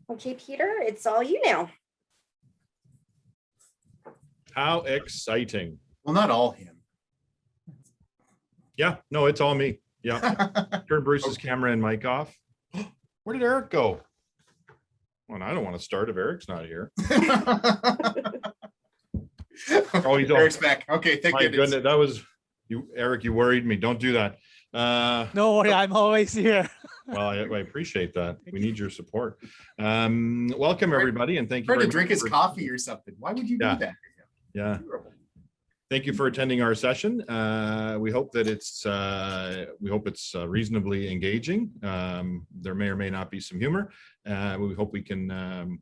Okay, Peter, it's all you now. How exciting. Well, not all him. Yeah, no, it's all me. Yeah. Turn Bruce's camera and mic off. Where did Eric go? Well, I don't want to start if Eric's not here. Oh, he's Eric's back. Okay, thank my goodness. That was you, Eric. You worried me. Don't do that. No worry, I'm always here. Well, I appreciate that. We need your support. Welcome everybody, and thank you. Trying to drink his coffee or something. Why would you do that? Yeah. Thank you for attending our session. We hope that it's reasonably engaging. There may or may not be some humor. We hope we can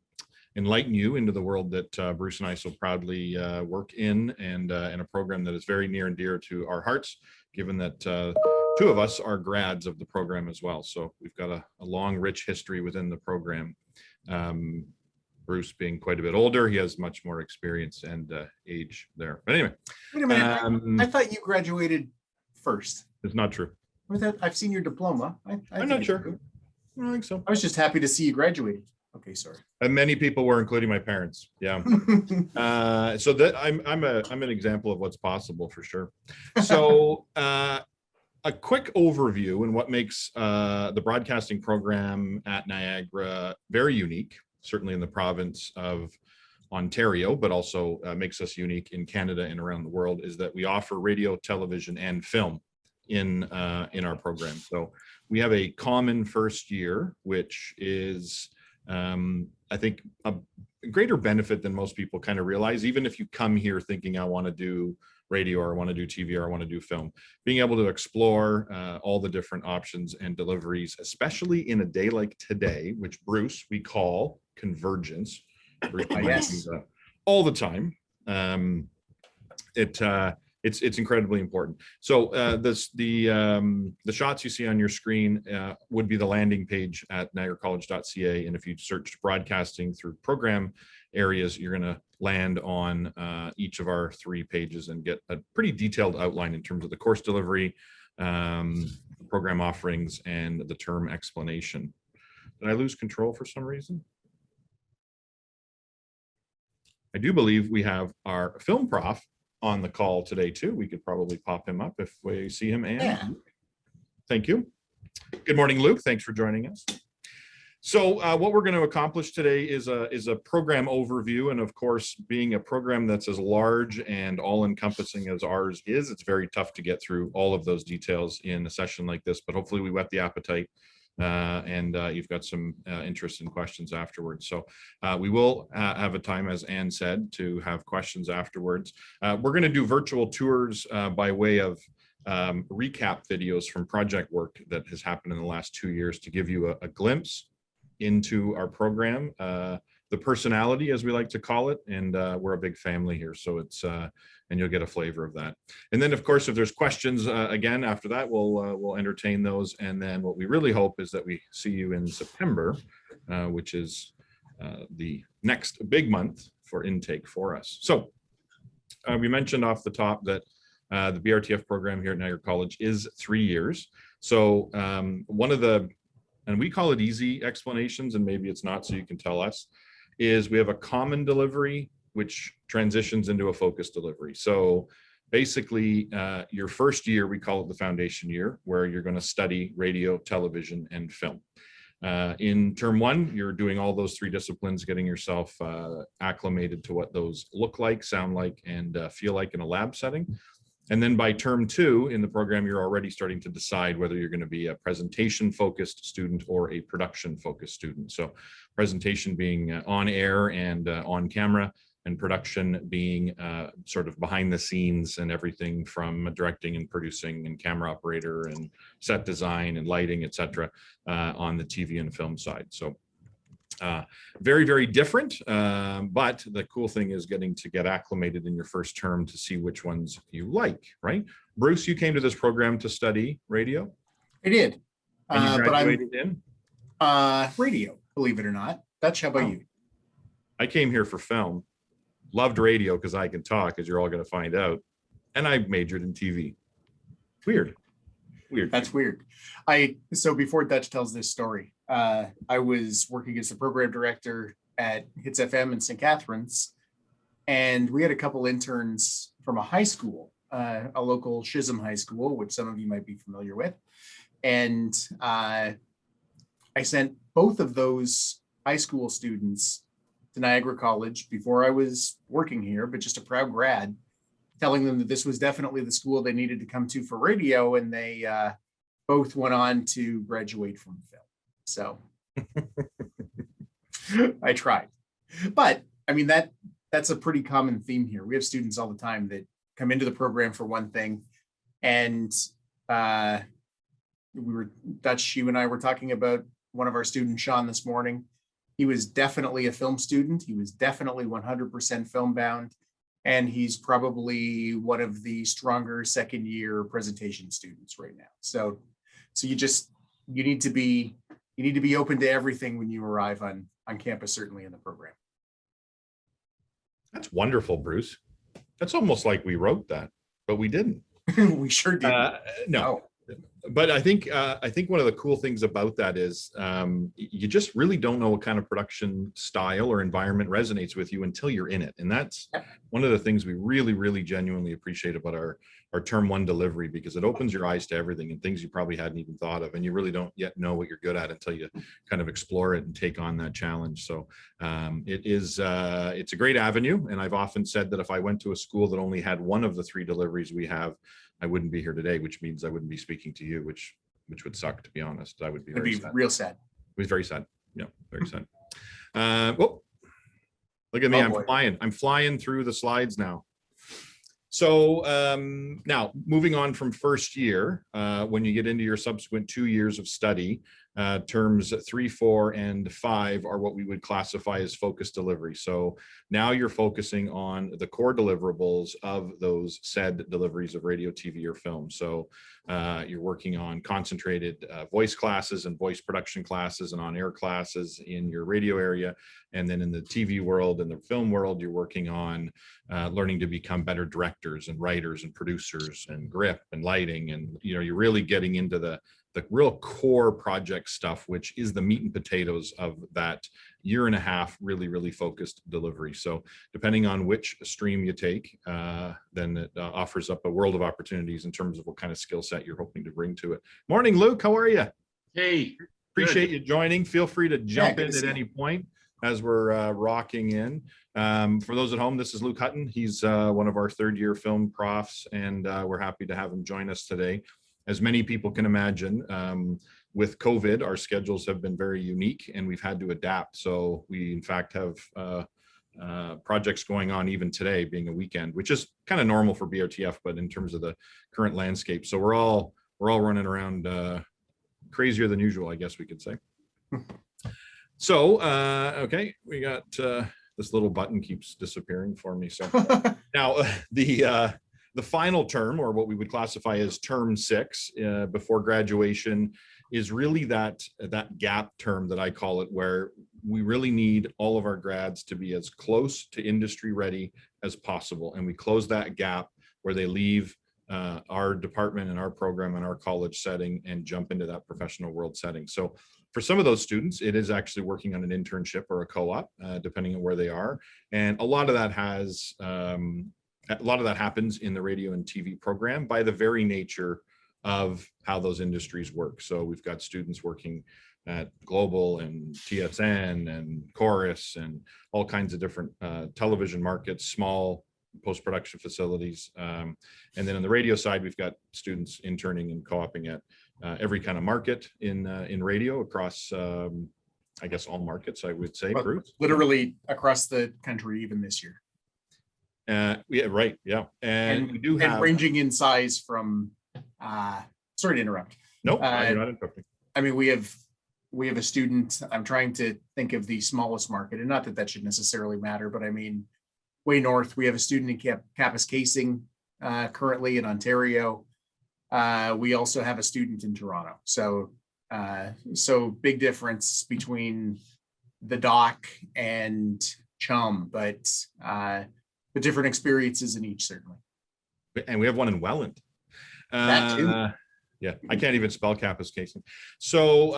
enlighten you into the world that Bruce and I so proudly work in, and in a program that is very near and dear to our hearts, given that two of us are grads of the program as well. So we've got a long, rich history within the program. Bruce being quite a bit older, he has much more experience and age there. But anyway. Wait a minute, I thought you graduated first. It's not true. I've seen your diploma. I'm not sure. I don't think so. I was just happy to see you graduated. Okay, sorry. And many people were, including my parents. Yeah. So that I'm an example of what's possible for sure. So a quick overview and what makes the broadcasting program at Niagara very unique, certainly in the province of Ontario, but also makes us unique in Canada and around the world, is that we offer radio, television, and film in our program. So we have a common first year, which is I think a greater benefit than most people kind of realize. Even if you come here thinking I want to do radio, or I want to do TV, or I want to do film, being able to explore all the different options and deliveries, especially in a day like today, which Bruce, we call convergence. Bruce yes. All the time. It's incredibly important. So the shots you see on your screen would be the landing page at niagaracollege.ca, and if you search broadcasting through program areas, you're going to land on each of our 3 pages and get a pretty detailed outline in terms of the course delivery, program offerings, and the term explanation. Did I lose control for some reason? I do believe we have our film prof on the call today too. We could probably pop him up if we see him. And yeah. Thank you. Good morning, Luke. Thanks for joining us. So what we're going to accomplish today is a program overview, and of course, being a program that's as large and all-encompassing as ours is, it's very tough to get through all of those details in a session like this. But hopefully, we whet the appetite, and you've got some interest in questions afterwards. So we will have a time, as Anne said, to have questions afterwards. We're going to do virtual tours by way of recap videos from project work that has happened in the last 2 years to give you a glimpse into our program, the personality, as we like to call it, and we're a big family here, so it's and you'll get a flavor of that. And then, of course, if there's questions again after that, we'll entertain those. And then what we really hope is that we see you in September, which is the next big month for intake for us. So we mentioned off the top that the BRTF program here at Niagara College is 3 years. So one of the, and we call it easy explanations, and maybe it's not, so you can tell us, is we have a common delivery which transitions into a focused delivery. So basically your first year, we call it the foundation year, where you're going to study radio, television, and film. In term 1, you're doing all those 3 disciplines, getting yourself acclimated to what those look like, sound like, and feel like in a lab setting. And then by term 2 in the program, you're already starting to decide whether you're going to be a presentation-focused student or a production-focused student. So presentation being on air and on camera, and production being sort of behind the scenes and everything from directing and producing and camera operator and set design and lighting, et cetera, on the TV and film side. So very, very different, but the cool thing is getting to get acclimated in your first term to see which ones you like, right? Bruce, you came to this program to study radio? I did. And you graduated in? Radio, believe it or not. Dutch, how about you? I came here for film. Loved radio because I can talk, as you're all going to find out. And I majored in TV. Weird. Weird. That's weird. So before Dutch tells this story, I was working as the program director at Hits FM in St. Catharines, and we had a couple interns from a high school, a local Chisholm High School, which some of you might be familiar with. And I sent both of those high school students to Niagara College before I was working here, but just a proud grad, telling them that this was definitely the school they needed to come to for radio. And they both went on to graduate from film. So I tried. But I mean, that's a pretty common theme here. We have students all the time that come into the program for one thing. And Dutch, you and I were talking about one of our students, Sean, this morning. He was definitely a film student. He was definitely 100% film bound. And he's probably one of the stronger second year presentation students right now. So you need to be open to everything when you arrive on campus, certainly in the program. That's wonderful, Bruce. That's almost like we wrote that, but we didn't. We sure did. No. But I think one of the cool things about that is you just really don't know what kind of production style or environment resonates with you until you're in it. And that's one of the things we really, really genuinely appreciate about our term one delivery, because it opens your eyes to everything and things you probably hadn't even thought of. And you really don't yet know what you're good at until you kind of explore it and take on that challenge. So it's a great avenue. And I've often said that if I went to a school that only had one of the three deliveries we have, I wouldn't be here today, which means I wouldn't be speaking to you, which would suck, to be honest. I would be very sad. Real sad. It was very sad. Yeah, very sad. Well, look at me. I'm flying through the slides now. So now moving on from first year, when you get into your subsequent 2 years of study, terms 3, 4, and 5 are what we would classify as focused delivery. So now you're focusing on the core deliverables of those said deliveries of radio, TV, or film. So you're working on concentrated voice classes and voice production classes and on-air classes in your radio area. And then in the TV world and the film world, you're working on learning to become better directors and writers and producers and grip and lighting. And, you know, you're really getting into the real core project stuff, which is the meat and potatoes of that year and a half, really, really focused delivery. So depending on which stream you take, then it offers up a world of opportunities in terms of what kind of skill set you're hoping to bring to it. Morning, Luke. How are you? Hey. Appreciate you joining. Feel free to jump in at any point as we're rocking in. For those at home, this is Luke Hutton. He's one of our third-year film profs, and we're happy to have him join us today. As many people can imagine, with COVID, our schedules have been very unique and we've had to adapt. So we, in fact, have projects going on even today, being a weekend, which is kind of normal for BRTF, but in terms of the current landscape. So we're all running around crazier than usual, I guess we could say. So, okay, we got this little button keeps disappearing for me. So now the final term, or what we would classify as term 6 before graduation, is really that gap term that I call it, where we really need all of our grads to be as close to industry ready as possible. And we close that gap where they leave our department and our program and our college setting and jump into that professional world setting. So for some of those students, it is actually working on an internship or a co-op, depending on where they are. And a lot of that happens in the radio and TV program by the very nature of how those industries work. So we've got students working at Global and TSN and Chorus and all kinds of different television markets, small post-production facilities. And then on the radio side, we've got students interning and co-oping at every kind of market in radio across, I guess, all markets, I would say. Bruce? Literally across the country, even this year. Yeah, right. Yeah. And we do have ranging in size from sorry to interrupt. Nope, you're not interrupting. I mean, we have a student. I'm trying to think of the smallest market, and not that that should necessarily matter, but I mean, way north, we have a student in Kapuskasing currently in Ontario. We also have a student in Toronto. So big difference between the dock and Chum, but the different experiences in each, certainly. And we have one in Welland. That too. Yeah, I can't even spell Kappas casing. So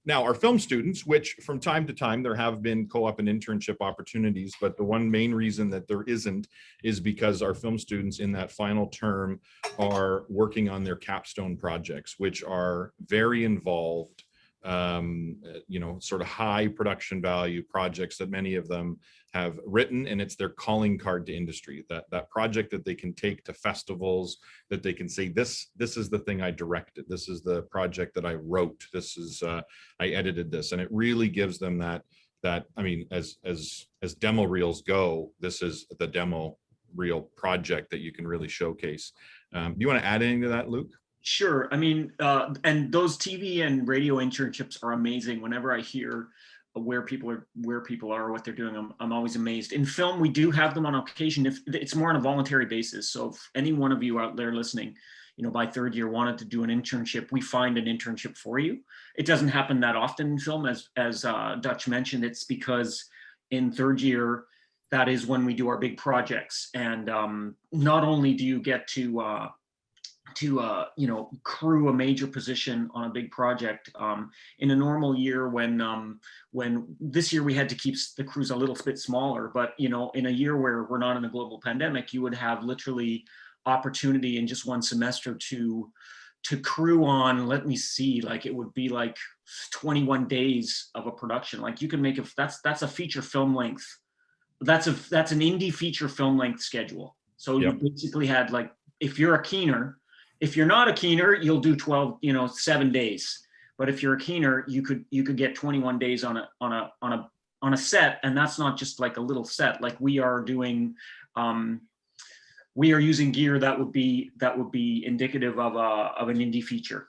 now our film students, which from time to time there have been co-op and internship opportunities, but the one main reason that there isn't is because our film students in that final term are working on their capstone projects, which are very involved, sort of high production value projects that many of them have written, and it's their calling card to industry, that project that they can take to festivals, that they can say, this is the thing I directed, this is the project that I wrote, this is I edited this, and it really gives them that I mean, as demo reels go, this is the demo reel project that you can really showcase. Do you want to add anything to that, Luke? Sure. I mean, and those TV and radio internships are amazing. Whenever I hear where people are, what they're doing, I'm always amazed. In film, we do have them on occasion. If it's more on a voluntary basis. So if any one of you out there listening, by third year wanted to do an internship, we find an internship for you. It doesn't happen that often in film, as Dutch mentioned. It's because in third year, that is when we do our big projects. And not only do you get to crew a major position on a big project in a normal year, when this year we had to keep the crews a little bit smaller, but in a year where we're not in a global pandemic, you would have literally opportunity in just one semester to crew on, let me see, like it would be like 21 days of a production. Like you can make that's a feature film length. That's an indie feature film length schedule. So You basically had, like, if you're a keener, if you're not a keener, you'll do 7 days. But if you're a keener, you could get 21 days on a set, and that's not just like a little set. Like we are doing, we are using gear that would be indicative of an indie feature.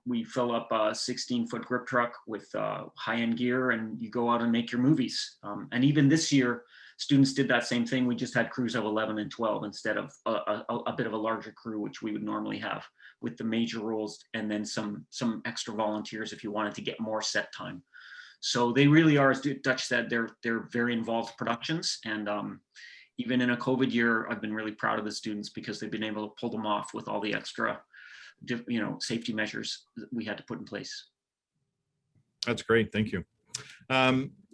We fill up a 16-foot grip truck with high-end gear, and you go out and make your movies. And even this year, students did that same thing. We just had crews of 11 and 12 instead of a bit of a larger crew, which we would normally have with the major roles, and then some extra volunteers if you wanted to get more set time. So they really are, as Dutch said, they're very involved productions. And even in a COVID year, I've been really proud of the students because they've been able to pull them off with all the extra, safety measures that we had to put in place. That's great. Thank you.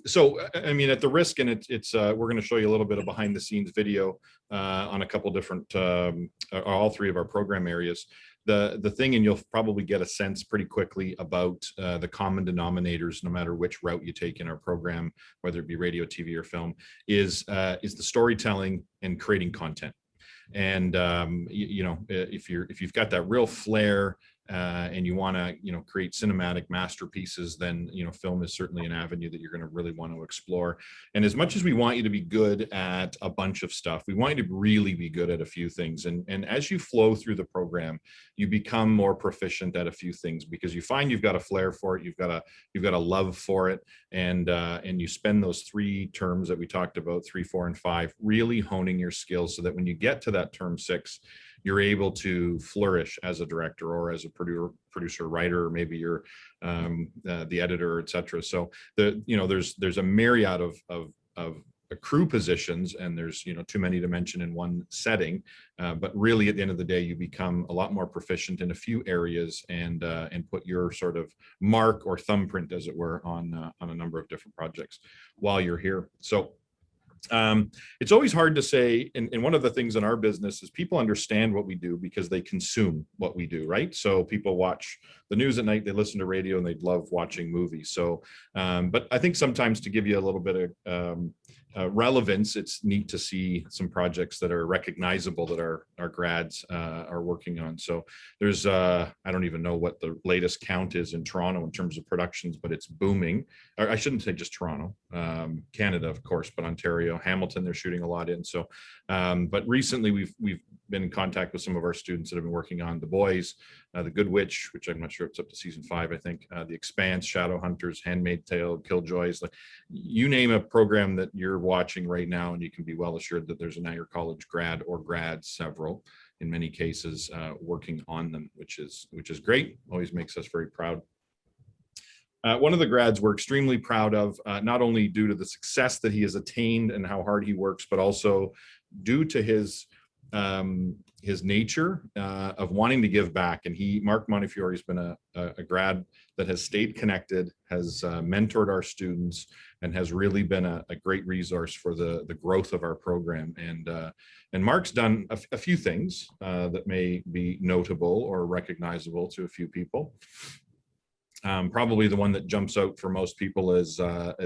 So, I mean, at the risk, and it's we're going to show you a little bit of behind the scenes video on a couple different, all three of our program areas. The thing, and you'll probably get a sense pretty quickly about the common denominators, no matter which route you take in our program, whether it be radio, TV, or film, is the storytelling and creating content. And if you've got that real flair and you want to create cinematic masterpieces, then film is certainly an avenue that you're going to really want to explore. And as much as we want you to be good at a bunch of stuff, we want you to really be good at a few things. And as you flow through the program, you become more proficient at a few things because you find you've got a flair for it, you've got a love for it, and you spend those 3 terms that we talked about, 3, 4, and 5, really honing your skills so that when you get to that term 6, you're able to flourish as a director or as a producer, writer, or maybe you're the editor, etc. So there's a myriad of crew positions, and there's too many to mention in one setting. But really, at the end of the day, you become a lot more proficient in a few areas and put your sort of mark or thumbprint, as it were, on a number of different projects while you're here. So. It's always hard to say, and one of the things in our business is people understand what we do because they consume what we do, right? So people watch the news at night, they listen to radio, and they love watching movies. So, but I think sometimes to give you a little bit of relevance, it's neat to see some projects that are recognizable that our grads are working on. So there's, I don't even know what the latest count is in Toronto in terms of productions, but it's booming. Or I shouldn't say just Toronto, Canada, of course, but Ontario, Hamilton, they're shooting a lot in. So, but recently we've been in contact with some of our students that have been working on The Boys, The Good Witch, which I'm not sure it's up to season 5, I think, The Expanse, Shadowhunters, Handmaid's Tale, Killjoys, like you name a program that you're watching right now, and you can be well assured that there's an Niagara College grad or grads, several in many cases, working on them, which is great. Always makes us very proud. One of the grads we're extremely proud of, not only due to the success that he has attained and how hard he works, but also due to his his nature of wanting to give back. And Mark Montefiore has been a grad that has stayed connected, has mentored our students, and has really been a great resource for the growth of our program. And Mark's done a few things that may be notable or recognizable to a few people. Probably the one that jumps out for most people is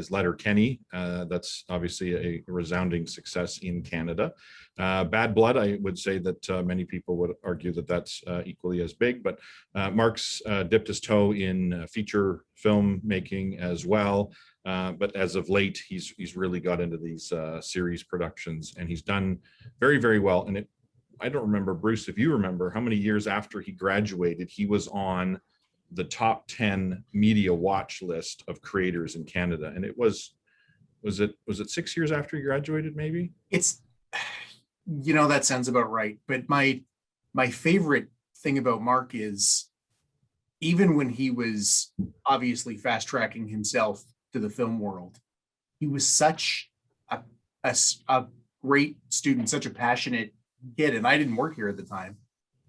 Letterkenny. That's obviously a resounding success in Canada. Bad Blood, I would say that many people would argue that that's equally as big, but Mark's dipped his toe in feature film making as well. But as of late, he's really got into these series productions, and he's done very, very well. And I don't remember, Bruce, if you remember, how many years after he graduated, he was on the top 10 media watch list of creators in Canada. And it was it 6 years after he graduated, maybe? It's, that sounds about right. But my favorite thing about Mark is, even when he was obviously fast tracking himself to the film world, he was such a great student, such a passionate kid. And I didn't work here at the time,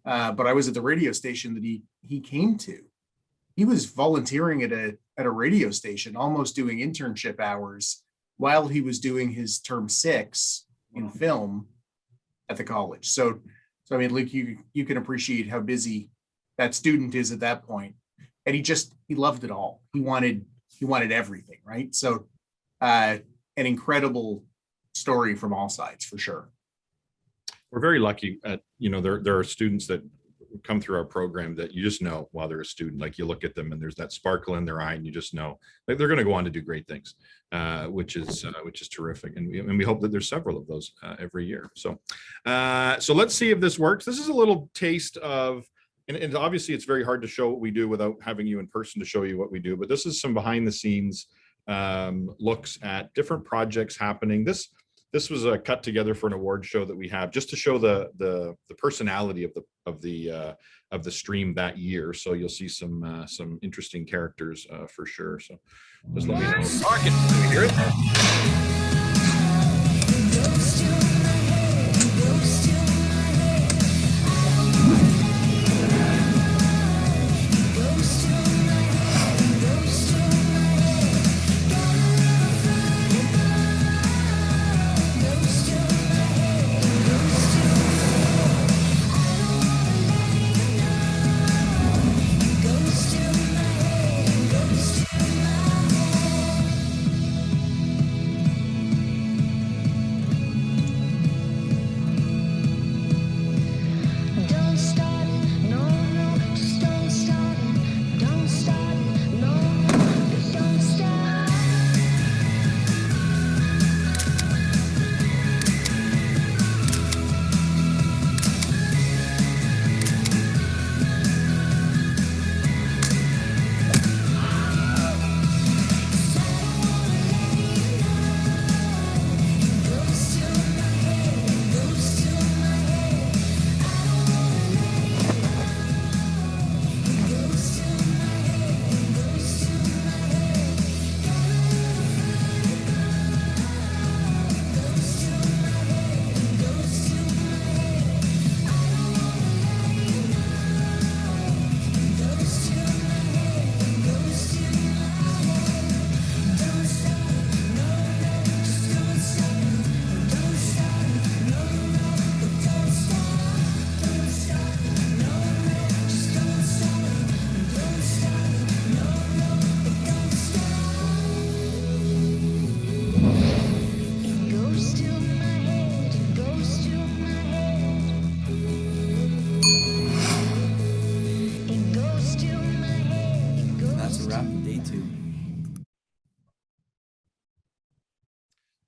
but I was at the radio station that he came to. He was volunteering at a radio station, almost doing internship hours while he was doing his term 6 in film at the college. So I mean, Luke, you can appreciate how busy that student is at that point. And he loved it all. He wanted everything, right? So an incredible story from all sides, for sure. We're very lucky at, there are students that come through our program that you just know while they're a student. Like, you look at them and there's that sparkle in their eye, and you just know like they're going to go on to do great things, which is terrific. And we hope that there's several of those every year. So let's see if this works. This is a little taste of, and obviously it's very hard to show what we do without having you in person to show you what we do, but this is some behind the scenes looks at different projects happening. This was a cut together for an award show that we have, just to show the personality of the stream that year. So you'll see some interesting characters for sure. So just let me know. Market, can we hear it?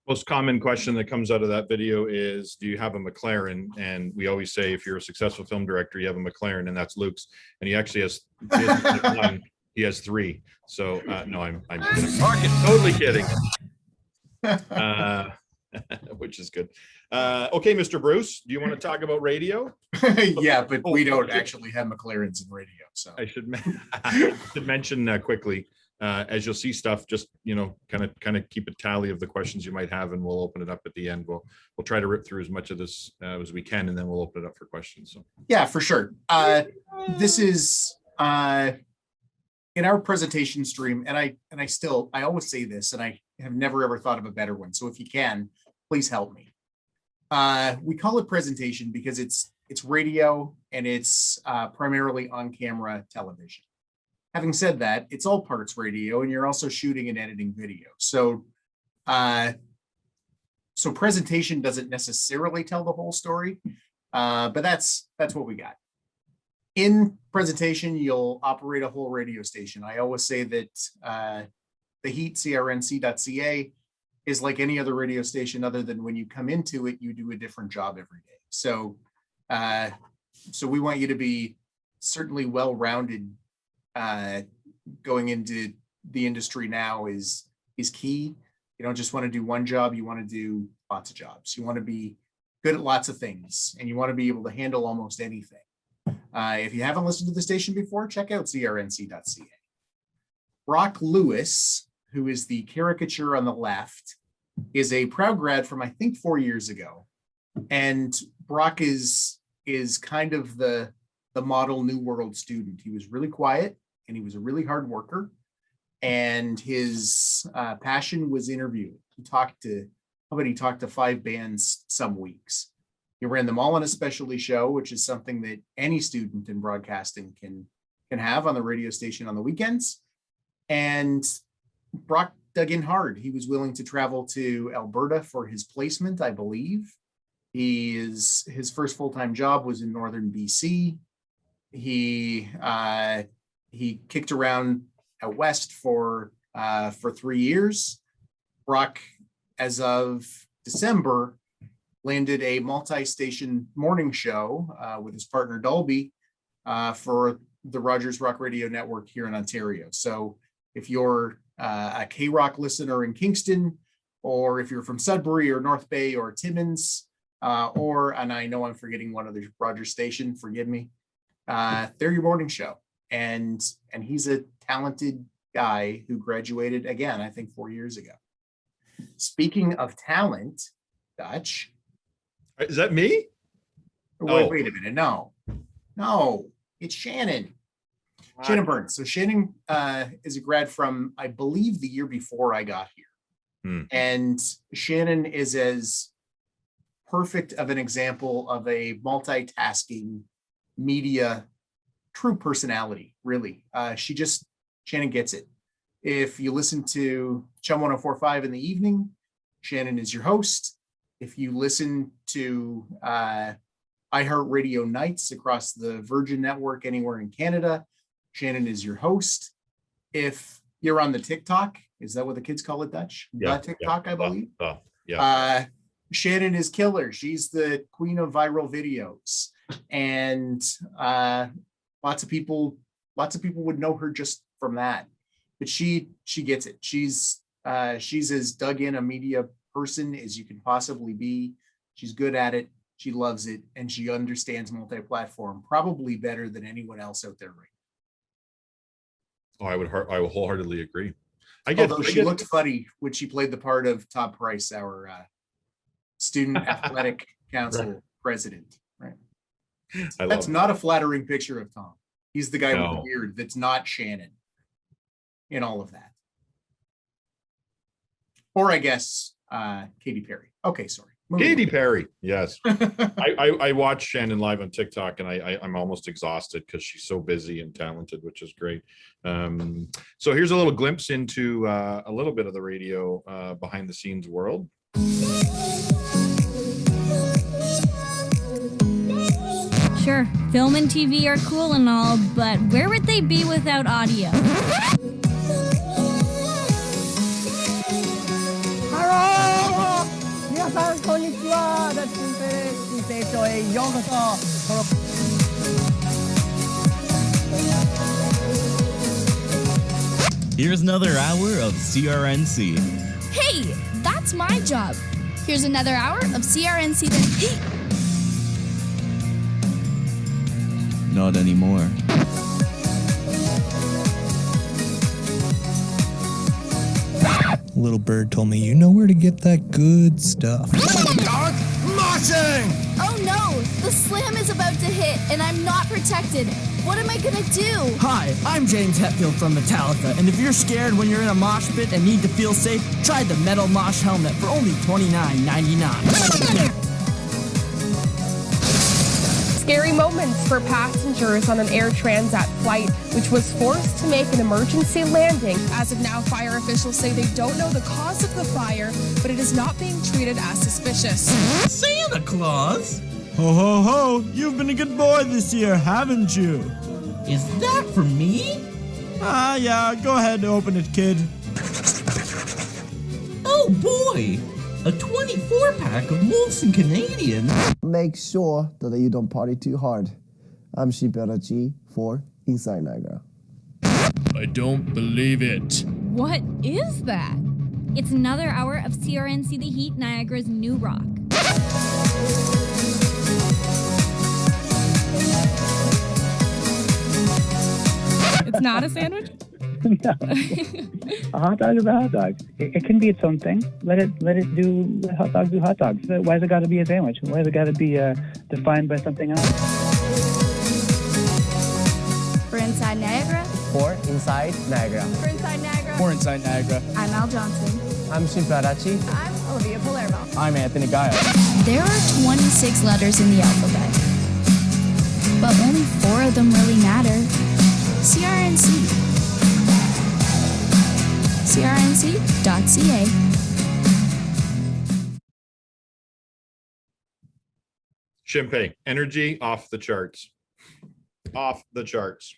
Most common question that comes out of that video is, do you have a McLaren? And we always say, if you're a successful film director, you have a McLaren, and that's Luke's. And he actually has one. He has 3. So no, I'm totally kidding. Which is good. Okay, Mr. Bruce, do you want to talk about radio? Yeah, but we don't actually have McLarens in radio. So I should mention quickly, as you'll see stuff, just, kind of keep a tally of the questions you might have, and we'll open it up at the end. We'll try to rip through as much of this as we can, and then we'll open it up for questions. So Yeah, for sure. This is in our presentation stream, and I always say this, and I have never ever thought of a better one. So if you can, please help me. We call it presentation because it's radio, and it's primarily on camera television. Having said that, it's all parts radio, and you're also shooting and editing video. So presentation doesn't necessarily tell the whole story, but that's what we got. In presentation, you'll operate a whole radio station. I always say that the Heat, crnc.ca, is like any other radio station, other than when you come into it, you do a different job every day. So we want you to be certainly well-rounded. Going into the industry now is key. You don't just want to do one job, you want to do lots of jobs. You want to be good at lots of things, and you want to be able to handle almost anything. If you haven't listened to the station before, check out crnc.ca. Brock Lewis, who is the caricature on the left, is a proud grad from, I think, 4 years ago. And Brock is kind of the model New World student. He was really quiet, and he was a really hard worker. And his passion was interviewing. He talked to 5 bands some weeks. He ran them all on a specialty show, which is something that any student in broadcasting can have on the radio station on the weekends. And Brock dug in hard. He was willing to travel to Alberta for his placement, I believe. His first full-time job was in northern BC. He kicked around out west for 3 years. Brock, as of December, landed a multi-station morning show with his partner Dolby for the Rogers Rock Radio Network here in Ontario. So if you're a K-Rock listener in Kingston, or if you're from Sudbury or North Bay or Timmins, and I know I'm forgetting one other Rogers station, forgive me, they're your morning show. And he's a talented guy who graduated, again, I think 4 years ago. Speaking of talent, Dutch. is that me? Wait a minute. No, it's Shannon. Shannon Burns. So Shannon is a grad from, I believe, the year before I got here. And Shannon is as perfect of an example of a multitasking media true personality, really. Shannon gets it. If you listen to Chum 104.5 in the evening, Shannon is your host. If you listen to iHeartRadio nights across the Virgin Network anywhere in Canada, Shannon is your host. If you're on the TikTok, is that what the kids call it, Dutch? Yeah, TikTok, I believe. Yeah. Shannon is killer. She's the queen of viral videos. And lots of people would know her just from that. But she gets it. She's as dug in a media person as you can possibly be. She's good at it. She loves it, and she understands multi-platform probably better than anyone else out there right now. I will wholeheartly agree. Although she looked funny when she played the part of Tom Price, our student athletic council president. Right. That's not a flattering picture of Tom. He's the guy with the beard that's not Shannon in all of that. Or I guess Katy Perry. Okay, sorry. Katy Perry, yes. I watch Shannon live on TikTok, and I'm almost exhausted because she's so busy and talented, which is great. So here's a little glimpse into a little bit of the radio behind the scenes world. Sure, film and TV are cool and all, but where would they be without audio? Hello! 皆さん、こんにちは。ダッチンペレス成長へようこそ。Here's another hour of CRNC. Hey, that's my job. Here's another hour of CRNC that... Not anymore. little bird told me you know where to get that good stuff. Dark moshing! Oh no! The slam is about to hit, and I'm not protected. What am I gonna do? Hi, I'm James Hetfield from Metallica, and if you're scared when you're in a mosh pit and need to feel safe, try the Metal Mosh helmet for only $29.99. Scary moments for passengers on an Air Transat flight, which was forced to make an emergency landing. As of now, fire officials say they don't know the cause of the fire, but it is not being treated as suspicious. Santa Claus? Ho, ho, ho! You've been a good boy this year, haven't you? Is that for me? Yeah, go ahead and open it, kid. Oh boy! A 24-pack of Molson Canadian. Make sure that you don't party too hard. I'm Shiparachi for Inside Niagara. I don't believe it. What is that? It's another hour of CRNC The Heat, Niagara's new rock. It's not a sandwich? No. A hot dog is a hot dog. It can be its own thing. Let hot dogs do hot dogs. Why has it got to be a sandwich? Why has it got to be defined by something else? For Inside Niagara. For Inside Niagara. For Inside Niagara. For Inside Niagara. I'm Al Johnson. I'm Shiparachi. I'm Olivia Palermo. I'm Anthony Gaia. There are 26 letters in the alphabet, but only 4 of them really matter. CRNC. CRNC.ca. Shinpei, energy off the charts. Off the charts.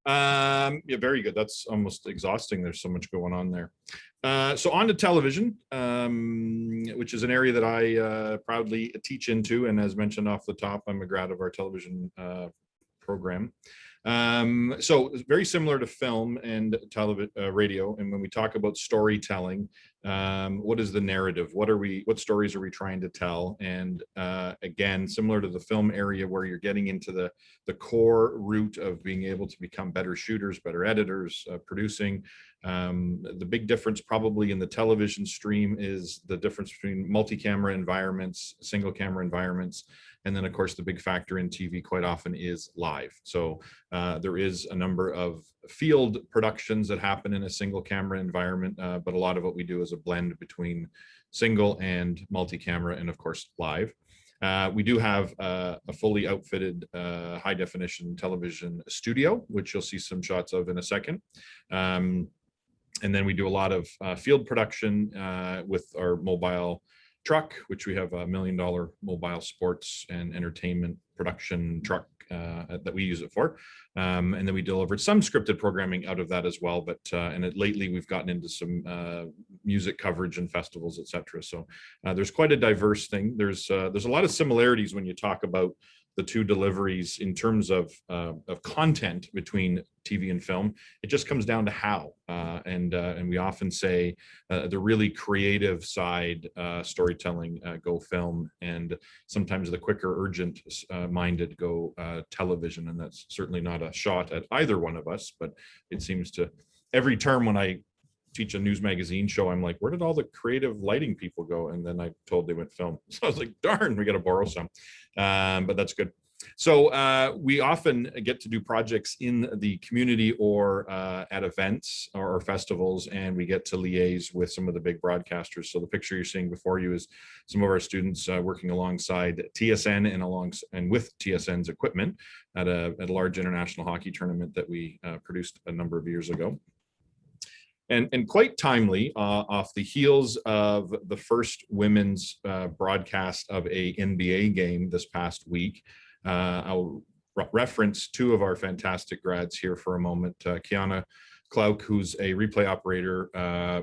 Yeah, very good. That's almost exhausting. There's so much going on there. So on to television, which is an area that I proudly teach into. And as mentioned off the top, I'm a grad of our television program. So it's very similar to film and radio. And when we talk about storytelling, what is the narrative? What stories are we trying to tell? And again, similar to the film area where you're getting into the core root of being able to become better shooters, better editors, producing. The big difference probably in the television stream is the difference between multi-camera environments, single camera environments. And then, of course, the big factor in TV quite often is live. So there is a number of field productions that happen in a single camera environment, but a lot of what we do is a blend between single and multi-camera and, of course, live. We do have a fully outfitted high definition television studio, which you'll see some shots of in a second. And then we do a lot of field production with our mobile truck, which we have $1 million mobile sports and entertainment production truck that we use it for. And then we delivered some scripted programming out of that as well. But lately we've gotten into some music coverage and festivals, etc. So there's quite a diverse thing. There's a lot of similarities when you talk about the two deliveries in terms of content between TV and film. It just comes down to how, and we often say the really creative side storytelling go film, and sometimes the quicker urgent minded go television. And that's certainly not a shot at either one of us, but it seems to every term when I teach a news magazine show, I'm like, where did all the creative lighting people go? And then I told they went film. So I was like, darn, we got to borrow some, but that's good. So we often get to do projects in the community or at events or festivals, and we get to liaise with some of the big broadcasters. So the picture you're seeing before you is some of our students working alongside TSN and with TSN's equipment at a large international hockey tournament that we produced a number of years ago. And quite timely, off the heels of the first women's broadcast of a NBA game this past week, I'll reference two of our fantastic grads here for a moment. Kiana Klauk, who's a replay operator,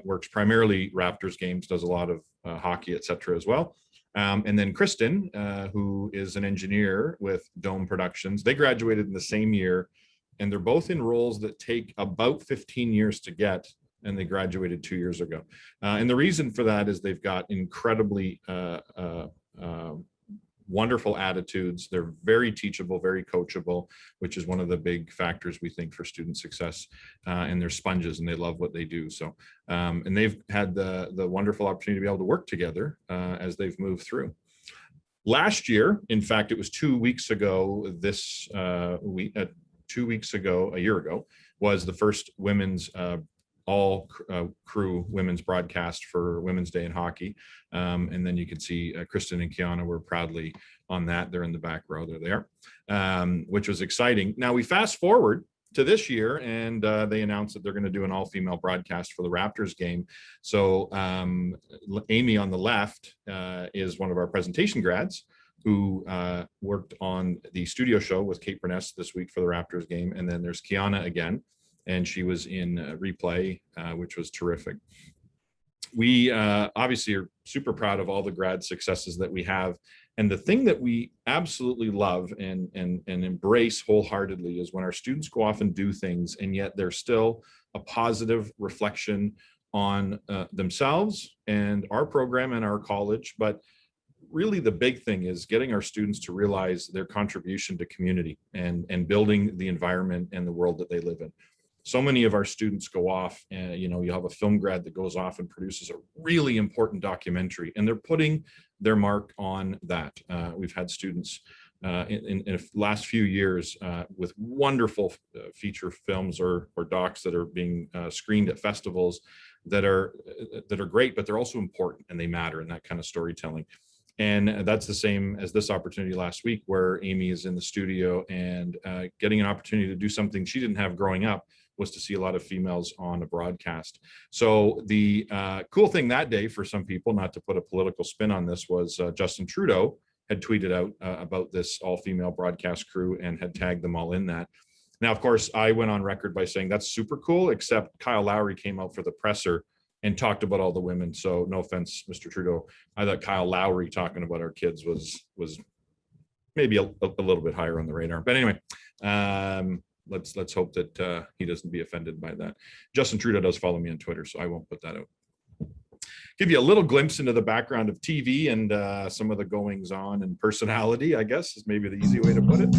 works primarily Raptors games, does a lot of hockey, etc. as well. And then Kristen, who is an engineer with Dome Productions. They graduated in the same year, and they're both in roles that take about 15 years to get, and they graduated 2 years ago. And the reason for that is they've got incredibly wonderful attitudes. They're very teachable, very coachable, which is one of the big factors we think for student success. And they're sponges and they love what they do. So, and they've had the wonderful opportunity to be able to work together as they've moved through. Last year, in fact, it was 2 weeks ago, a year ago, was the first women's all crew women's broadcast for Women's Day in hockey. And then you can see Kristen and Kiana were proudly on that. They're in the back row, they're there, which was exciting. Now we fast forward to this year and they announced that they're going to do an all-female broadcast for the Raptors game. So Amy on the left is one of our presentation grads who worked on the studio show with Kate Burness this week for the Raptors game. And then there's Kiana again, and she was in replay, which was terrific. We obviously are super proud of all the grad successes that we have. And the thing that we absolutely love and embrace wholeheartedly is when our students go off and do things, and yet they're still a positive reflection on themselves and our program and our college. But really the big thing is getting our students to realize their contribution to community and building the environment and the world that they live in. So many of our students go off and, you have a film grad that goes off and produces a really important documentary, and they're putting their mark on that. We've had students in the last few years with wonderful feature films or docs that are being screened at festivals that are great, but they're also important and they matter in that kind of storytelling. And that's the same as this opportunity last week, where Amy is in the studio and getting an opportunity to do something she didn't have growing up, was to see a lot of females on a broadcast. So the cool thing that day for some people, not to put a political spin on this, was Justin Trudeau had tweeted out about this all-female broadcast crew and had tagged them all in that. Now, of course, I went on record by saying that's super cool, except Kyle Lowry came out for the presser and talked about all the women. So no offense, Mr. Trudeau, I thought Kyle Lowry talking about our kids was maybe a little bit higher on the radar. But anyway, let's hope that he doesn't be offended by that. Justin Trudeau does follow me on Twitter, so I won't put that out. Give you a little glimpse into the background of TV and some of the goings on and personality, I guess, is maybe the easy way to put it.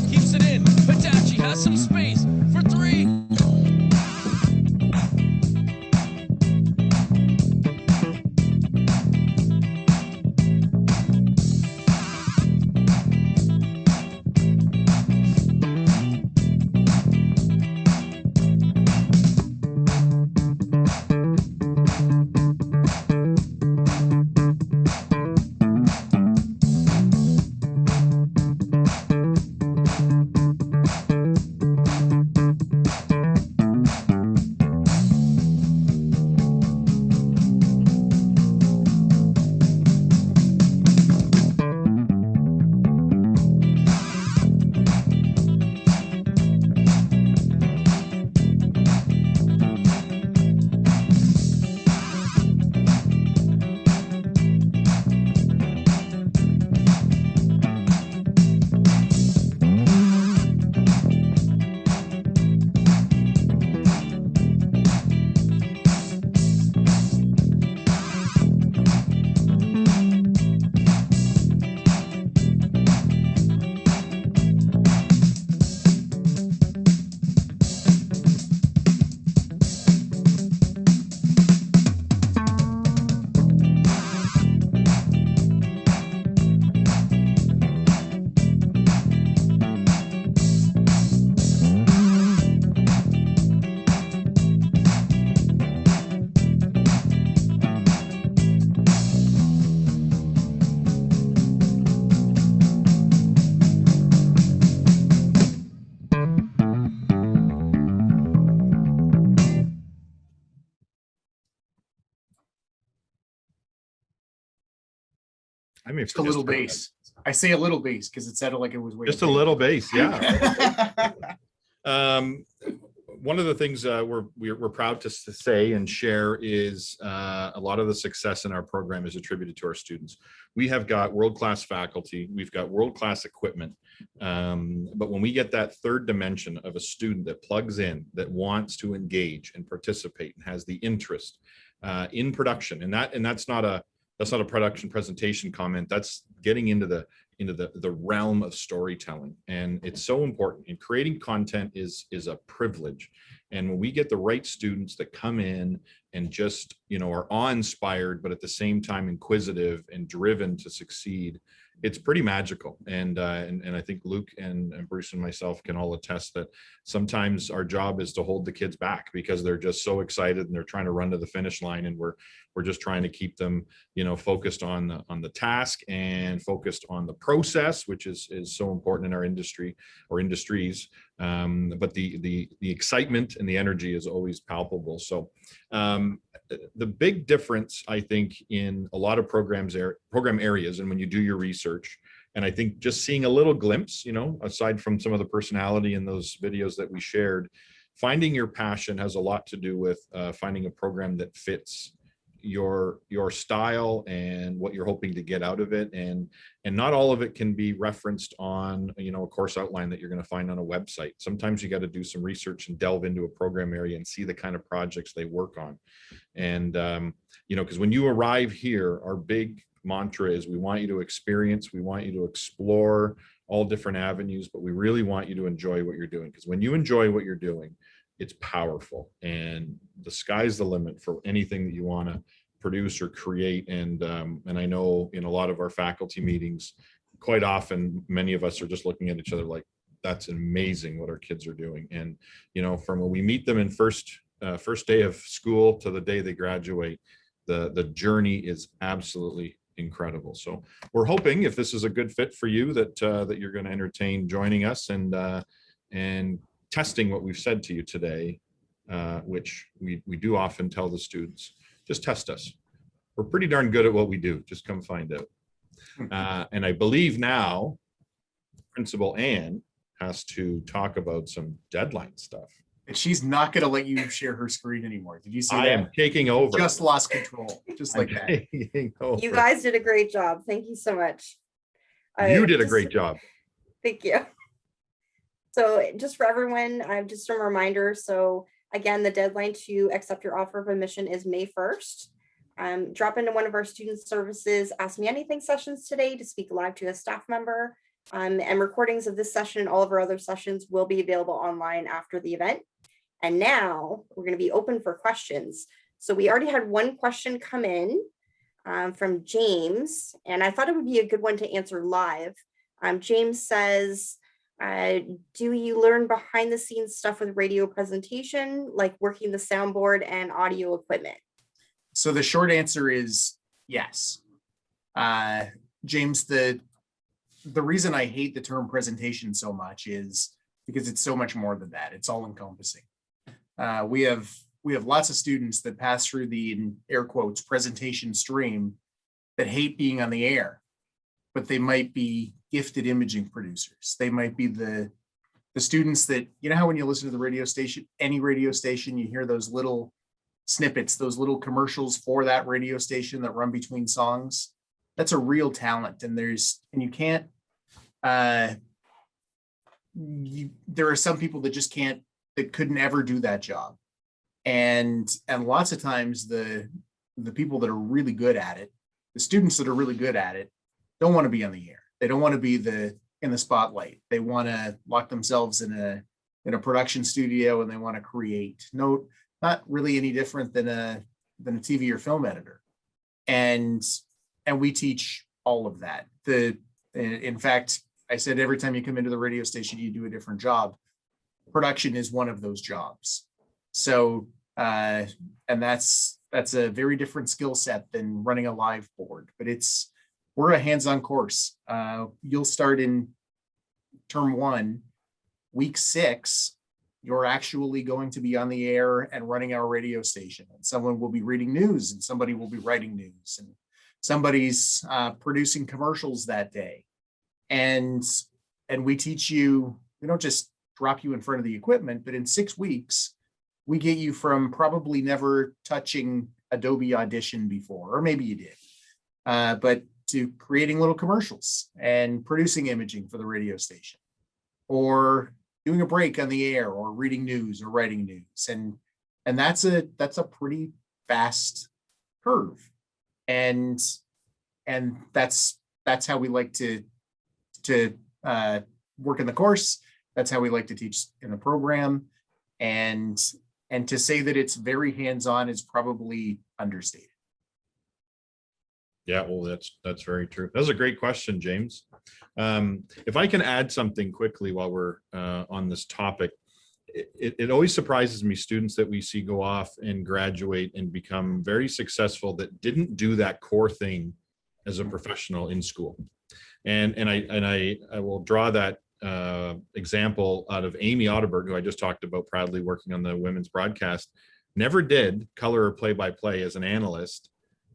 Keeps it in. Hitachi has some space for three. Just a little bass. I say a little bass because it sounded like it was way just a little bass, yeah. One of the things we're proud to say and share is a lot of the success in our program is attributed to our students. We have got world-class faculty, we've got world-class equipment, but when we get that third dimension of a student that plugs in, that wants to engage and participate and has the interest in production, and that's not that's not a production presentation comment. That's getting into the realm of storytelling. And it's so important. And creating content is a privilege. And when we get the right students that come in and just, are awe-inspired, but at the same time inquisitive and driven to succeed, it's pretty magical. And I think Luke and Bruce and myself can all attest that sometimes our job is to hold the kids back because they're just so excited and they're trying to run to the finish line, and we're just trying to keep them, focused on the task and focused on the process, which is so important in our industry or industries. But the excitement and the energy is always palpable. So the big difference, I think, in a lot of program areas, and when you do your research, and I think just seeing a little glimpse, aside from some of the personality in those videos that we shared, finding your passion has a lot to do with finding a program that fits your style and what you're hoping to get out of it. And not all of it can be referenced on, a course outline that you're going to find on a website. Sometimes you got to do some research and delve into a program area and see the kind of projects they work on. And, because when you arrive here, our big mantra is we want you to experience, we want you to explore all different avenues, but we really want you to enjoy what you're doing. Because when you enjoy what you're doing, it's powerful, and the sky's the limit for anything that you want to produce or create. And I know in a lot of our faculty meetings, quite often, many of us are just looking at each other like, that's amazing what our kids are doing. And, from when we meet them in first day of school to the day they graduate, the journey is absolutely incredible. So we're hoping, if this is a good fit for you, that you're going to entertain joining us and testing what we've said to you today, which we do often tell the students, just test us. We're pretty darn good at what we do. Just come find out. And I believe now Principal Ann has to talk about some deadline stuff. And she's not going to let you share her screen anymore. Did you see I that? am taking over. Just lost control, just like that. You guys did a great job. Thank you so much. You did a great job. Thank you. So just for everyone, just a reminder. So again, the deadline to accept your offer of admission is May 1st. Drop into one of our student services, Ask Me Anything sessions today to speak live to a staff member. And recordings of this session and all of our other sessions will be available online after the event. And now we're going to be open for questions. So we already had one question come in from James, and I thought it would be a good one to answer live. James says, do you learn behind the scenes stuff with radio presentation, like working the soundboard and audio equipment? So the short answer is yes. James, the reason I hate the term presentation so much is because it's so much more than that. It's all encompassing. We have lots of students that pass through the, in air quotes, presentation stream that hate being on the air, but they might be gifted imaging producers. They might be the students that, how when you listen to the radio station, any radio station, you hear those little snippets, those little commercials for that radio station that run between songs. That's a real talent. And you can't, there are some people that just can't, that couldn't ever do that job. And lots of times the people that are really good at it, the students that are really good at it, don't want to be on the air. They don't want to be in the spotlight. They want to lock themselves in a production studio and they want to create. No, not really any different than a TV or film editor. And we teach all of that. In fact, I said every time you come into the radio station, you do a different job. Production is one of those jobs. So, and that's a very different skill set than running a live board, but we're a hands-on course. You'll start in term 1, week 6, you're actually going to be on the air and running our radio station, and someone will be reading news and somebody will be writing news and somebody's producing commercials that day. And we teach you, we don't just drop you in front of the equipment, but in 6 weeks, we get you from probably never touching Adobe Audition before, or maybe you did, but to creating little commercials and producing imaging for the radio station, or doing a break on the air, or reading news or writing news. And that's a pretty fast curve. And that's how we like to work in the course. That's how we like to teach in the program. And to say that it's very hands-on is probably understated. Yeah, well, that's very true. That was a great question, James. If I can add something quickly while we're on this topic, it always surprises me, students that we see go off and graduate and become very successful that didn't do that core thing as a professional in school. And I will draw that example out of Amy Otterberg, who I just talked about, proudly working on the women's broadcast. Never did color or play-by-play as an analyst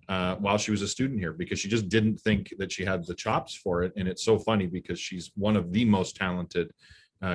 while she was a student here, because she just didn't think that she had the chops for it. And it's so funny because she's one of the most talented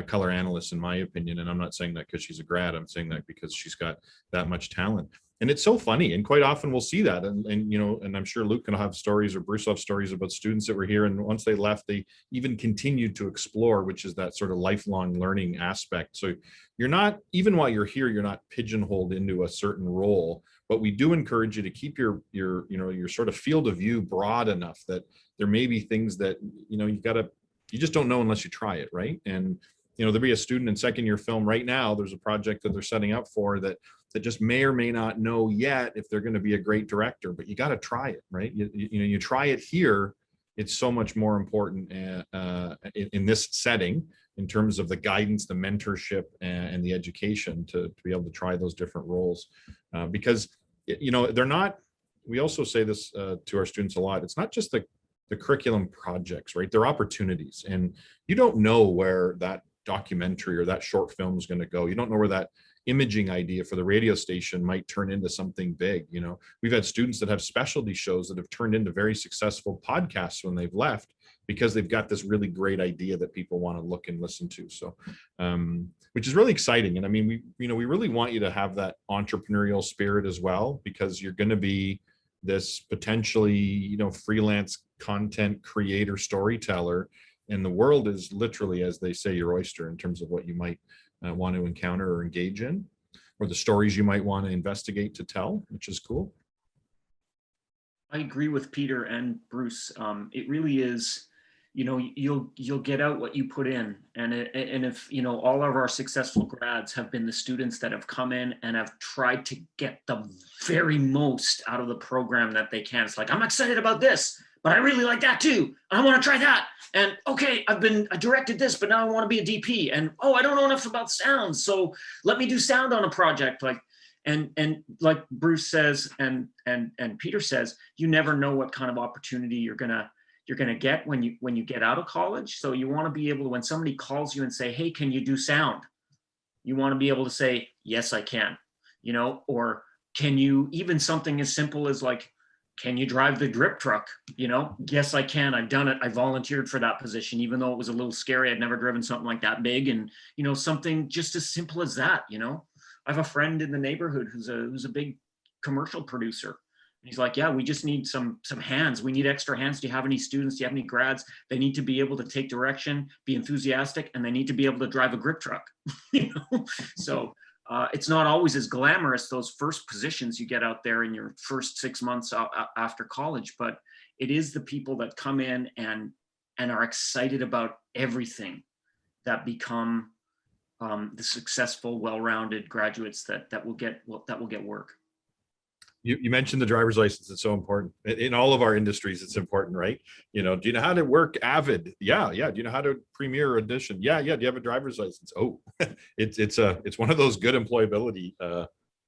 color analysts, in my opinion. And I'm not saying that because she's a grad. I'm saying that because she's got that much talent. And it's so funny. And quite often we'll see that. And you know, and I'm sure Luke can have stories, or Bruce will have stories about students that were here, and once they left, they even continued to explore, which is that sort of lifelong learning aspect. So you're not, even while you're here, you're not pigeonholed into a certain role, but we do encourage you to keep your you know, your sort of field of view broad enough that there may be things that, you know, you just don't know unless you try it, right? And you know, there'll be a student in second year film right now, there's a project that they're setting up for that just may or may not know yet if they're going to be a great director, but you got to try it, right? You know, you try it here, it's so much more important in this setting in terms of the guidance, the mentorship, and the education to be able to try those different roles. Because, you know, they're not, we also say this to our students a lot, it's not just the curriculum projects, right? They're opportunities, and you don't know where that documentary or that short film is going to go. You don't know where that imaging idea for the radio station might turn into something big. You know, we've had students that have specialty shows that have turned into very successful podcasts when they've left, because they've got this really great idea that people want to look and listen to. So, which is really exciting. And I mean, we really want you to have that entrepreneurial spirit as well, because you're going to be this potentially, you know, freelance content creator, storyteller, and the world is literally, as they say, your oyster in terms of what you might want to encounter or engage in, or the stories you might want to investigate to tell, which is cool. I agree with Peter and Bruce. It really is, you know, you'll get out what you put in. And if, you know, all of our successful grads have been the students that have come in and have tried to get the very most out of the program that they can. It's like, I'm excited about this, but I really like that too. I want to try that. And okay, I directed this, but now I want to be a DP. And oh, I don't know enough about sound, so let me do sound on a project. Like, and like Bruce says, and Peter says, you never know what kind of opportunity you're gonna get when you get out of college. So you want to be able to, when somebody calls you and say, hey, can you do sound? You want to be able to say, yes, I can. You know, or can you, even something as simple as like, can you drive the drip truck? You know, yes, I can. I've done it. I volunteered for that position, even though it was a little scary. I'd never driven something like that big. And, you know, something just as simple as that, you know, I have a friend in the neighborhood who's a big commercial producer. And he's like, yeah, we just need some hands. We need extra hands. Do you have any students? Do you have any grads? They need to be able to take direction, be enthusiastic, and they need to be able to drive a grip truck. You know, so it's not always as glamorous, those first positions you get out there in your first 6 months after college, but it is the people that come in and are excited about everything that become the successful, well-rounded graduates that will get work. You mentioned the driver's license. It's so important in all of our industries. It's important, right? You know, do you know how to work Avid? Yeah. Do you know how to Premiere Audition? Yeah. Do you have a driver's license? Oh, it's one of those good employability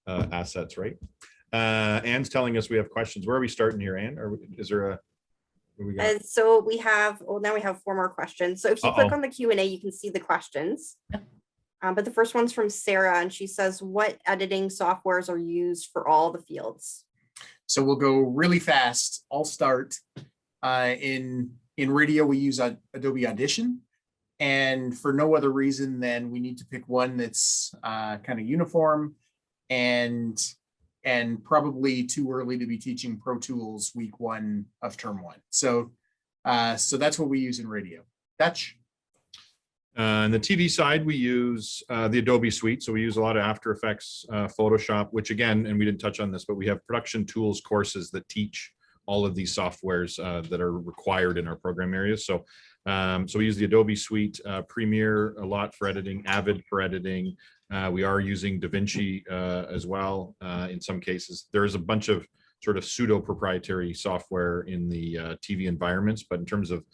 assets, right? Anne's telling us we have questions. Where are we starting here, Anne? Or is there a? So we have. Well, now we have 4 more questions. So if you click on the Q&A, you can see the questions. But the first one's from Sarah, and she says, what editing softwares are used for all the fields? So we'll go really fast. I'll start. In radio, we use Adobe Audition. And for no other reason than we need to pick one that's kind of uniform and probably too early to be teaching Pro Tools week 1 of term 1. So that's what we use in radio. Dutch. On the TV side, we use the Adobe Suite. So we use a lot of After Effects, Photoshop, which again, and we didn't touch on this, but we have production tools courses that teach all of these softwares that are required in our program areas. So so we use the Adobe Suite, Premiere a lot for editing, Avid for editing. We are using DaVinci as well in some cases. There's a bunch of sort of pseudo proprietary software in the TV environments, but in terms of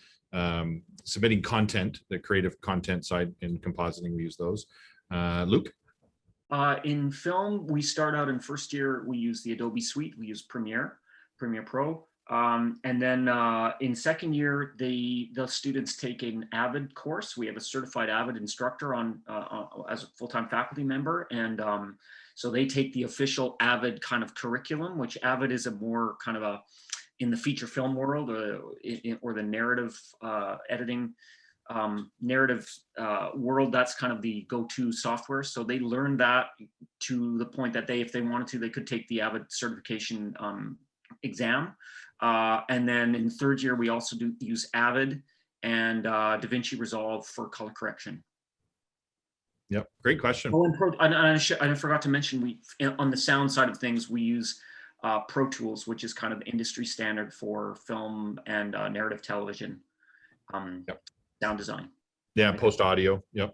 submitting content, the creative content side in compositing, we use those. Luke? In film, we start out in first year, we use the Adobe Suite, we use Premiere Pro. And then in second year, the students take an Avid course. We have a certified Avid instructor on as a full-time faculty member. And so they take the official Avid kind of curriculum, which Avid is a more kind of a, in the feature film world or the narrative editing world, that's kind of the go-to software. So they learn that to the point that if they wanted to, they could take the Avid certification exam. And then in third year, we also use Avid and DaVinci Resolve for color correction. Yep, great question. Oh, and I forgot to mention, on the sound side of things, we use Pro Tools, which is kind of industry standard for film and narrative television sound design. Yeah, post audio. Yep.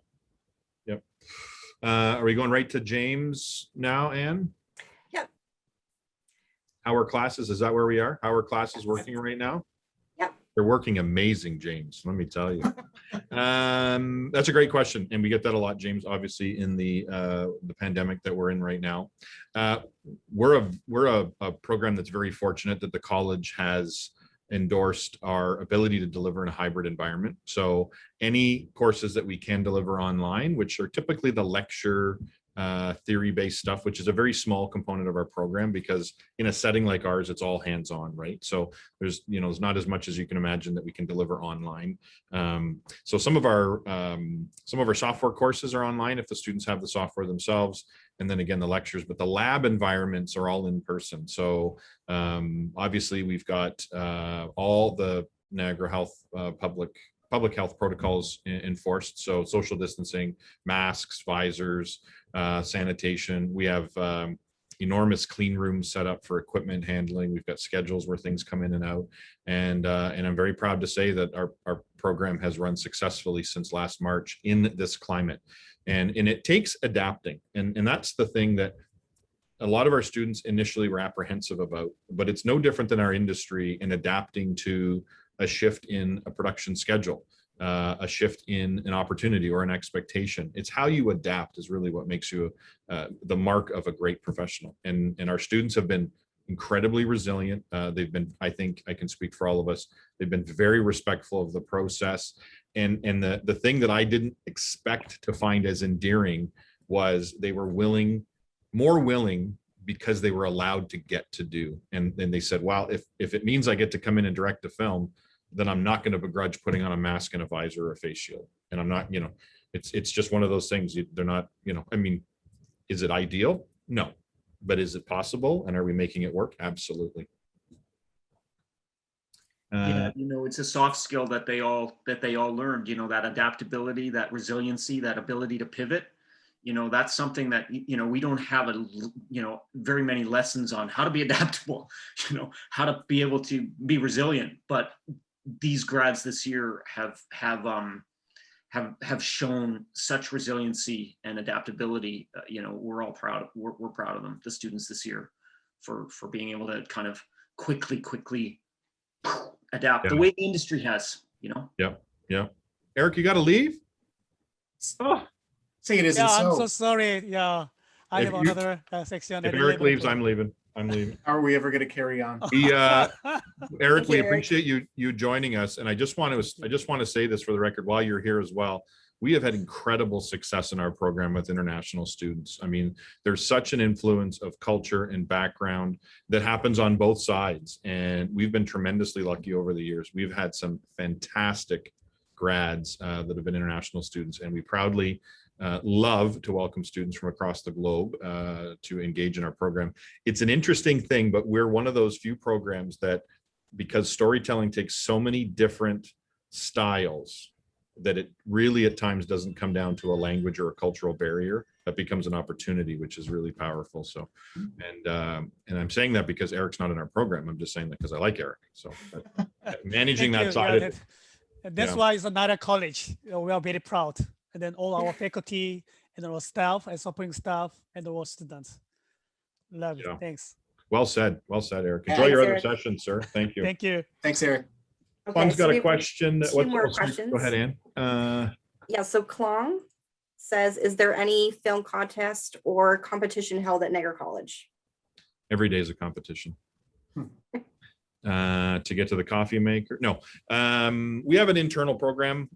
Are we going right to James now, Anne? Yep. How are classes? Is that where we are? How are classes working right now? Yep. They're working amazing, James. Let me tell you. That's a great question, and we get that a lot, James. Obviously, in the pandemic that we're in right now, we're a program that's very fortunate that the college has endorsed our ability to deliver in a hybrid environment. So any courses that we can deliver online, which are typically the lecture theory-based stuff, which is a very small component of our program, because in a setting like ours, it's all hands-on, right? So there's not as much as you can imagine that we can deliver online. So some of our software courses are online if the students have the software themselves, and then again the lectures, but the lab environments are all in person. So obviously we've got all the Niagara Health public health protocols enforced. So social distancing, masks, visors, sanitation. We have enormous clean rooms set up for equipment handling. We've got schedules where things come in and out. And I'm very proud to say that our program has run successfully since last March in this climate. And it takes adapting. And that's the thing that a lot of our students initially were apprehensive about, but it's no different than our industry in adapting to a shift in a production schedule, a shift in an opportunity or an expectation. It's how you adapt is really what makes you the mark of a great professional. And our students have been incredibly resilient. They've been, I think I can speak for all of us, they've been very respectful of the process. And the thing that I didn't expect to find as endearing was they were more willing because they were allowed to get to do. And then they said, wow, if it means I get to come in and direct a film, then I'm not going to begrudge putting on a mask and a visor or a face shield. And I'm not, it's just one of those things. They're not, I mean, is it ideal? No, but is it possible? And are we making it work? Absolutely. Yeah, it's a soft skill that they all learned, that adaptability, that resiliency, that ability to pivot. That's something that, we don't have very many lessons on how to be adaptable, how to be able to be resilient. But these grads this year have shown such resiliency and adaptability. We're all proud. We're proud of them, the students this year, for being able to kind of quickly adapt the way the industry has. Yeah. Eric, you got to leave. Oh. Say it isn't yeah, so. I'm so sorry. Yeah, I have another section. If Eric leaves, I'm leaving. Are we ever going to carry on? Eric, we appreciate you joining us, and I just want to say this for the record while you're here as well. We have had incredible success in our program with international students. I mean, there's such an influence of culture and background that happens on both sides, and we've been tremendously lucky over the years. We've had some fantastic grads that have been international students, and we proudly love to welcome students from across the globe to engage in our program. It's an interesting thing, but we're one of those few programs that, because storytelling takes so many different styles, that it really at times doesn't come down to a language or a cultural barrier. That becomes an opportunity, which is really powerful. So, and I'm saying that because Eric's not in our program. I'm just saying that because I like Eric. So managing Thank that you. side Yeah, of it. and that's Yeah. why it's another college. We are very proud. And then all our faculty and our staff and supporting staff and our students. Love it. Yeah. Thanks. Well said, Eric. Enjoy Thanks, your other Eric. session, sir. Thank you. Thank you. Thanks, Eric. Fawn's got so we a have question. two more sorry, questions. Go ahead, Ann. Yeah, so Klong says, is there any film contest or competition held at Niagara College? Every day is a competition. To get to the coffee maker. No, we have an internal program,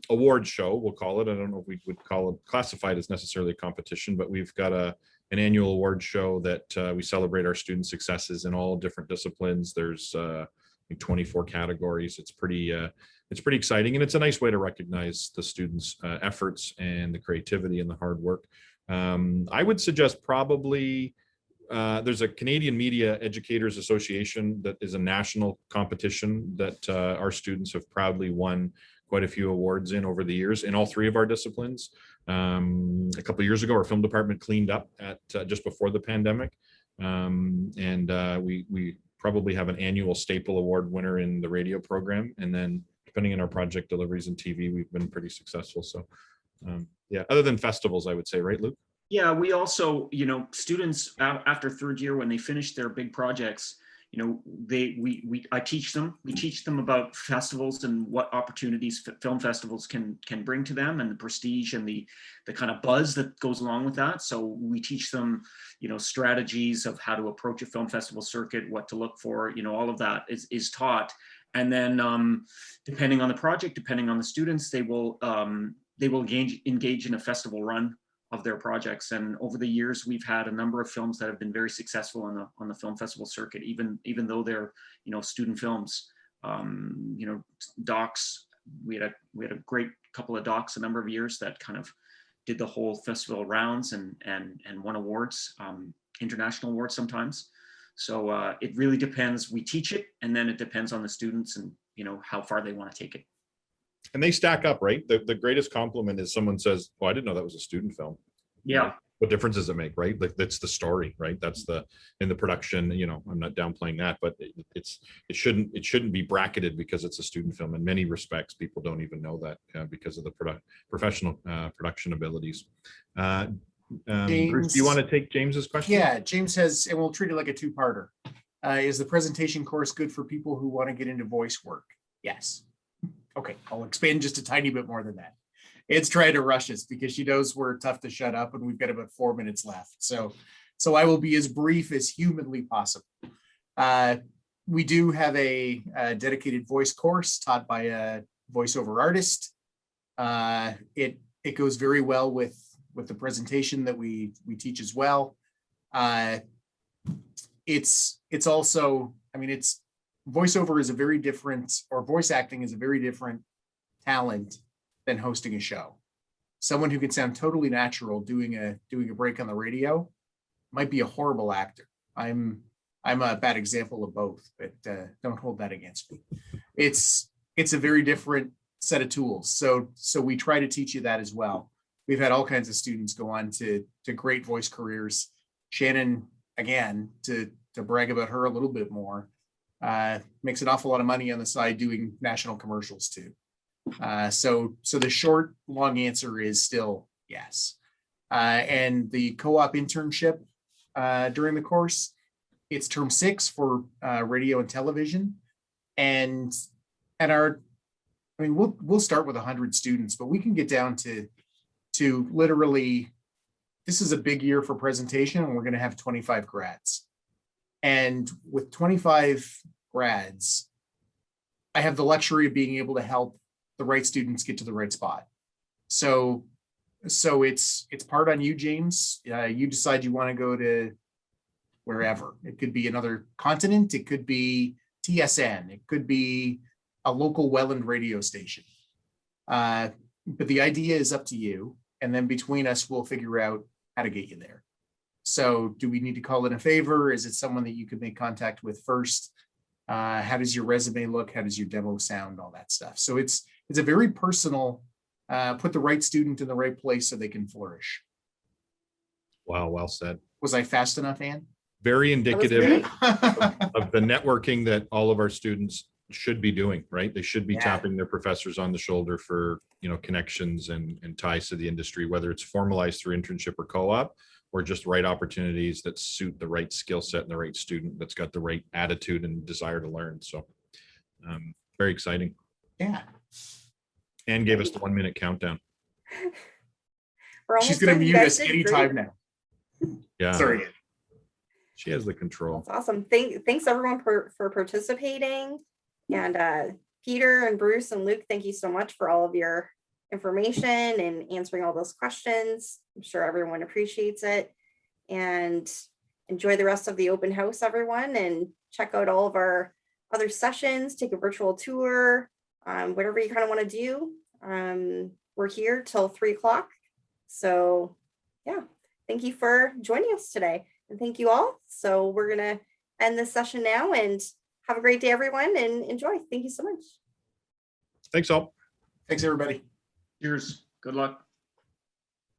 award show, we'll call it. I don't know if we would call it classified as necessarily a competition, but we've got an annual award show that we celebrate our student successes in all different disciplines. There's I think 24 categories. It's pretty exciting, and it's a nice way to recognize the students' efforts and the creativity and the hard work. I would suggest probably there's a Canadian Media Educators Association that is a national competition that our students have proudly won quite a few awards in over the years in all three of our disciplines. A couple of years ago, our film department cleaned up at just before the pandemic, and we probably have an annual staple award winner in the radio program, and then depending on our project deliveries in TV, we've been pretty successful. So yeah, other than festivals, I would say, right, Luke? Yeah, we also, students after third year, when they finish their big projects, I teach them. We teach them about festivals and what opportunities film festivals can bring to them, and the prestige and the kind of buzz that goes along with that. So we teach them, strategies of how to approach a film festival circuit, what to look for. All of that is taught. And then depending on the project, depending on the students, they will engage in a festival run of their projects. And over the years, we've had a number of films that have been very successful on the film festival circuit, even though they're student films. Docs, we had a great couple of docs a number of years that kind of did the whole festival rounds and won awards, international awards sometimes. So it really depends. We teach it, and then it depends on the students and how far they want to take it. And they stack up, right? The greatest compliment is someone says, "Oh, I didn't know that was a student film." Yeah. What difference does it make, right? Like, that's the story, right? That's in the production. I'm not downplaying that, but it shouldn't be bracketed because it's a student film. In many respects, people don't even know that because of the professional production abilities. Bruce, do you want to take James's question? Yeah, James has, and we'll treat it like a two-parter. Is the presentation course good for people who want to get into voice work? Yes. Okay, I'll expand just a tiny bit more than that. It's trying to rush us because she knows we're tough to shut up and we've got about 4 minutes left. So I will be as brief as humanly possible. We do have a dedicated voice course taught by a voiceover artist. It goes very well with the presentation that we teach as well. It's also, voiceover is a very different, or voice acting is a very different talent than hosting a show. Someone who can sound totally natural doing a break on the radio might be a horrible actor. I'm a bad example of both, but don't hold that against me. It's a very different set of tools. So we try to teach you that as well. We've had all kinds of students go on to great voice careers. Shannon, again, to brag about her a little bit more, makes an awful lot of money on the side doing national commercials too. So the short, long answer is still yes. And the co-op internship during the course, it's term 6 for radio and television. And we'll start with 100 students, but we can get down to literally, this is a big year for presentation, and we're going to have 25 grads. And with 25 grads, I have the luxury of being able to help the right students get to the right spot. So it's part on you, James. You decide you want to go to wherever. It could be another continent. It could be TSN. It could be a local Welland radio station. But the idea is up to you. And then between us, we'll figure out how to get you there. So do we need to call in a favor? Is it someone that you could make contact with first? How does your resume look? How does your demo sound? All that stuff. So it's it's a very personal, put the right student in the right place so they can flourish. Wow, well said. Was I fast enough, Anne? Very indicative great. of the networking that all of our students should be doing, right? They should be Yeah. tapping their professors on the shoulder for, connections and ties to the industry, whether it's formalized through internship or co-op, or just right opportunities that suit the right skill set and the right student that's got the right attitude and desire to learn. So very exciting. Yeah. Anne gave us the 1 minute countdown. We're She's almost going done. to You mute guys us did anytime great. now. Yeah. Sorry. She has the control. That's awesome. Thanks everyone for participating. And Peter and Bruce and Luke, thank you so much for all of your information and answering all those questions. I'm sure everyone appreciates it. And enjoy the rest of the open house, everyone, and check out all of our other sessions, take a virtual tour, whatever you kind of want to do. We're here till 3 o'clock. So yeah, thank you for joining us today. And thank you all. So we're going to end this session now, and have a great day, everyone, and enjoy. Thank you so much. Thanks all. Thanks, everybody. Cheers. Good luck.